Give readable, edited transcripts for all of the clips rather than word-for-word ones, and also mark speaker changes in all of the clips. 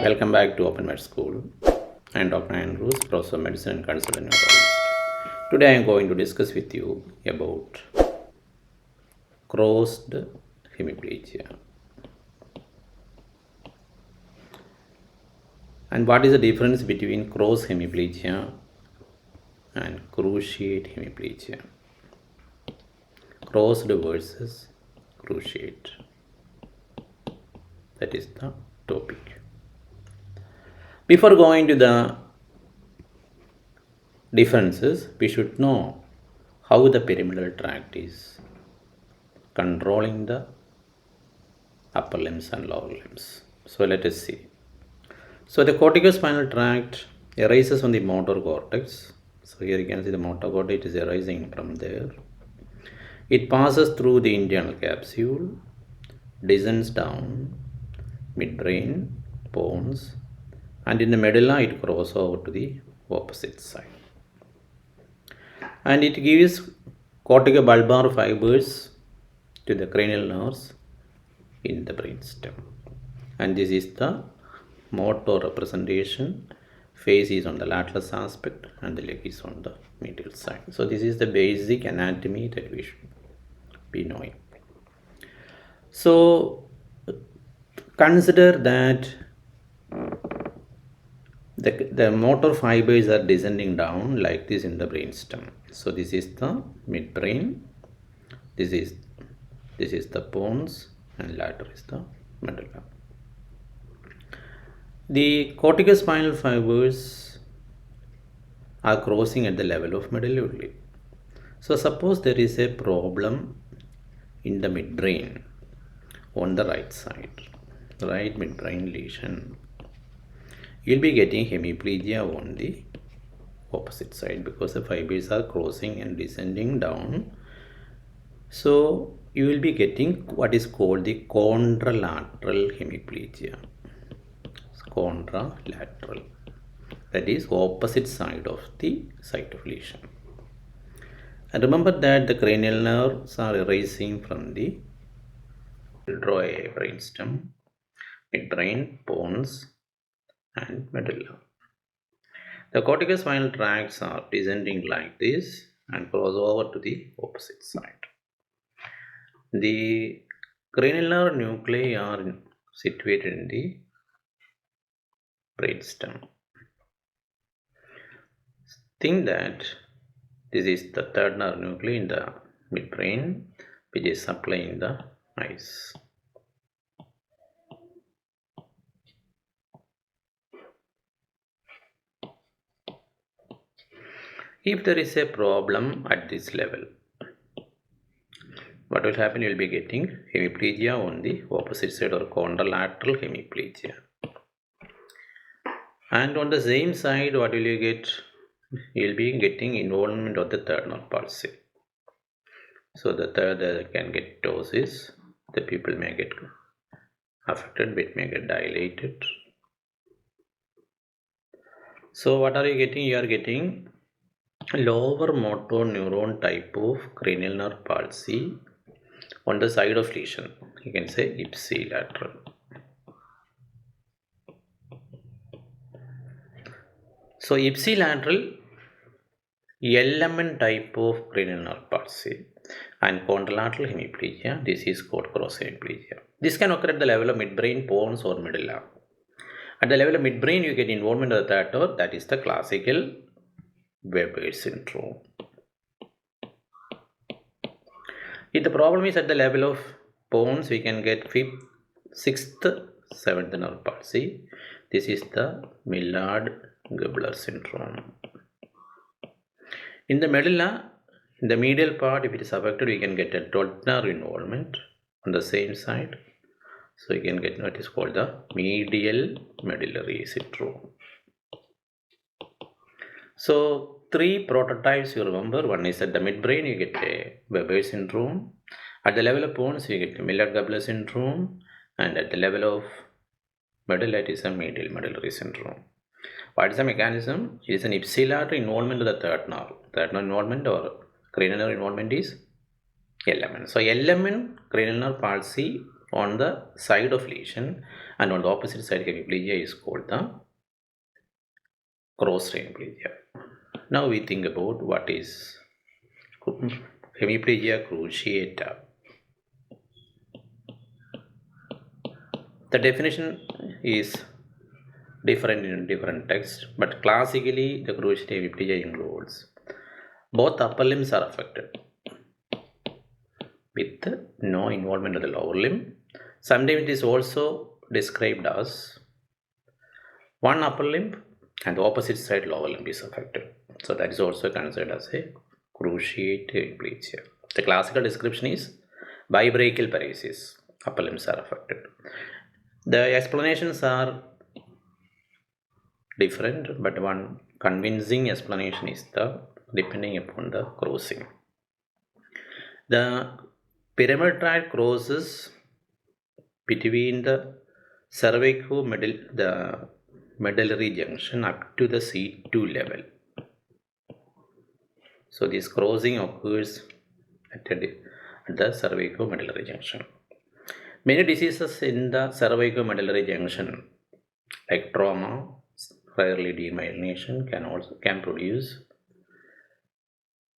Speaker 1: Welcome back to Open Med School. I am Dr. Andrews, Professor of Medicine and Consultant Neurologist. Today I am going to discuss with you about crossed hemiplegia. And what is the difference between crossed hemiplegia and cruciate hemiplegia? Crossed versus cruciate. That is the topic. Before going to the differences, we should know how the pyramidal tract is controlling the upper limbs and lower limbs. So let us see. So the corticospinal tract arises from the motor cortex. So here you can see the motor cortex is arising from there. It passes through the internal capsule, descends down, midbrain, pons, and in the medulla it crosses over to the opposite side. And it gives corticobulbar fibers to the cranial nerves in the brainstem. And this is the motor representation. Face is on the lateral aspect and the leg is on the medial side. So this is the basic anatomy that we should be knowing. So consider that the motor fibers are descending down like this in the brainstem. So this is the midbrain, this is the pons, and later is the medulla. The corticospinal fibers are crossing at the level of medulla. So suppose there is a problem in the midbrain on the right side, right midbrain lesion. You'll be getting hemiplegia on the opposite side because the fibers are crossing and descending down. So you will be getting what is called the contralateral hemiplegia. Contralateral, that is opposite side of the site of lesion. And remember that the cranial nerves are arising from the draw a brainstem, midbrain, pons, and medulla. The corticospinal tracts are descending like this and cross over to the opposite side. The cranial nerve nuclei are situated in the brainstem. Think that this is the third nerve nuclei in the midbrain, which is supplying the eyes. If there is a problem at this level, what will happen? You will be getting hemiplegia on the opposite side or contralateral hemiplegia. And on the same side, what will you get? You will be getting involvement of the third nerve palsy. So the third can get ptosis. The people may get affected, it may get dilated. So what are you getting? You are getting lower motor neuron type of cranial nerve palsy on the side of lesion. You can say ipsilateral. So ipsilateral element type of cranial nerve palsy and contralateral hemiplegia, this is called cross hemiplegia. This can occur at the level of midbrain, pons, or medulla. At the level of midbrain, you get involvement of the third nerve, that is the classical Weber syndrome. If the problem is at the level of pons, we can get 5th, 6th, 7th nerve palsy. This is the Millard-Gubler syndrome. In the medulla, in the medial part, if it is affected, we can get a 12th nerve involvement on the same side. So you can get what is called the medial medullary syndrome. So 3 prototypes you remember. One is at the midbrain, you get a Weber syndrome. At the level of pons, you get a Millard-Gubler syndrome. And at the level of medulla, it is a medial medullary syndrome. What is the mechanism? It is an ipsilateral involvement of the third nerve. Third nerve involvement or cranial nerve involvement is element. So element cranial nerve palsy on the side of lesion, and on the opposite side hemiplegia is called the cross hemiplegia. Now we think about what is hemiplegia cruciate. The definition is different in different texts, but classically the cruciate hemiplegia includes both upper limbs are affected with no involvement of the lower limb. Sometimes it is also described as one upper limb and the opposite side lower limb is affected. So that is also considered as a cruciate hemiplegia. The classical description is bibrachial paralysis, upper limbs are affected. The explanations are different, but one convincing explanation is the depending upon the crossing. The pyramidal tract crosses between the cervicomedullary junction up to the C2 level. So this crossing occurs at the cervicomedullary junction. Many diseases in the cervicomedullary junction, like trauma, rarely demyelination, can produce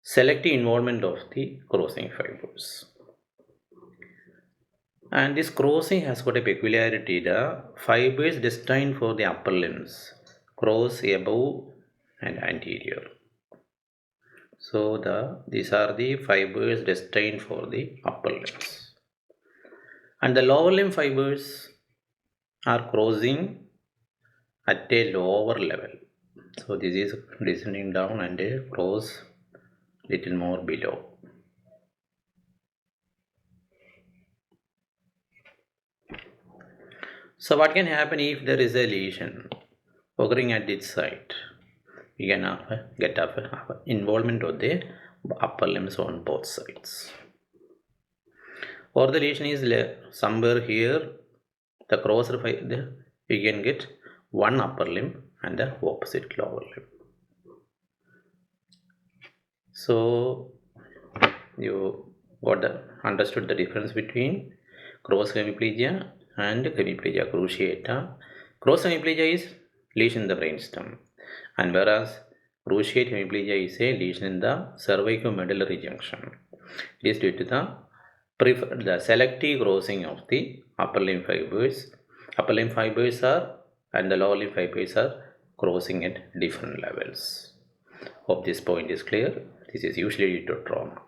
Speaker 1: selective involvement of the crossing fibers. And this crossing has got a peculiarity: the fibers destined for the upper limbs cross above and anterior. So these are the fibers destined for the upper limbs, and the lower limb fibers are crossing at a lower level. So this is descending down and they cross little more below. So what can happen if there is a lesion occurring at this site? We can get involvement of the upper limbs on both sides. Or the lesion is somewhere here, the crosser we can get one upper limb and the opposite lower limb. So you understood the difference between cross hemiplegia and hemiplegia cruciata. Cross hemiplegia is lesion in the brainstem, and whereas cruciate hemiplegia is a lesion in the cervicomedullary junction. It is due to the selective crossing of the upper limb fibers. Upper limb fibers and the lower limb fibers are crossing at different levels. Hope this point is clear. This is usually due to trauma.